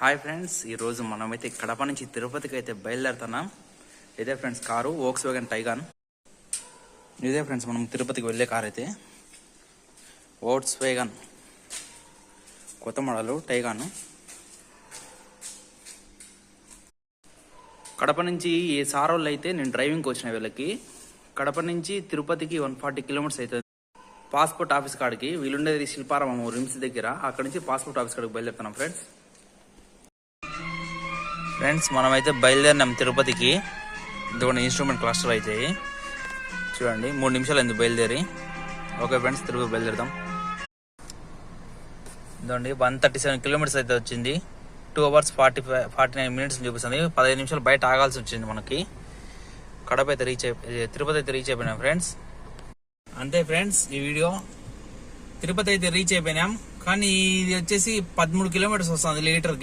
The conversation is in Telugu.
హాయ్ ఫ్రెండ్స్, ఈరోజు మనమైతే కడప నుంచి తిరుపతికి అయితే బయలుదేరుతున్నాం. ఇదే ఫ్రెండ్స్ కారు వోక్స్వ్యాగన్ టైగాన్. ఇదే ఫ్రెండ్స్ మనం తిరుపతికి వెళ్ళే కార్ అయితే వోక్స్వ్యాగన్ కొత్త మోడల్ టైగాన్. కడప నుంచి ఈ సారోళ్ళు అయితే నేను డ్రైవింగ్కి వచ్చిన వీళ్ళకి. కడప నుంచి తిరుపతికి 140 కిలోమీటర్స్ అవుతుంది. పాస్పోర్ట్ ఆఫీస్ కాడికి వీళ్ళుండేది శిల్పారామం రిమ్స్ దగ్గర. అక్కడ నుంచి పాస్పోర్ట్ ఆఫీస్ కాడికి బయలుదేరుతున్నాం ఫ్రెండ్స్ మనమైతే బయలుదేరినాం తిరుపతికి. ఇదిగోండి ఇన్స్ట్రుమెంట్ క్లస్టర్ అయితే చూడండి, 3 నిమిషాలు ఎందుకు బయలుదేరి. ఓకే ఫ్రెండ్స్, తిరుపతి బయలుదేరుతాం. ఇదండి 137 కిలోమీటర్స్ అయితే వచ్చింది. 2 hours 49 minutes చూపిస్తుంది. 15 నిమిషాలు బయట ఆగాల్సి వచ్చింది మనకి. కడప అయితే తిరుపతి అయితే రీచ్ అయిపోయినాం ఫ్రెండ్స్. అంతే ఫ్రెండ్స్, ఈ వీడియో తిరుపతి అయితే రీచ్ అయిపోయినాం. కానీ ఇది వచ్చేసి 13 కిలోమీటర్స్ వస్తుంది లీటర్కి.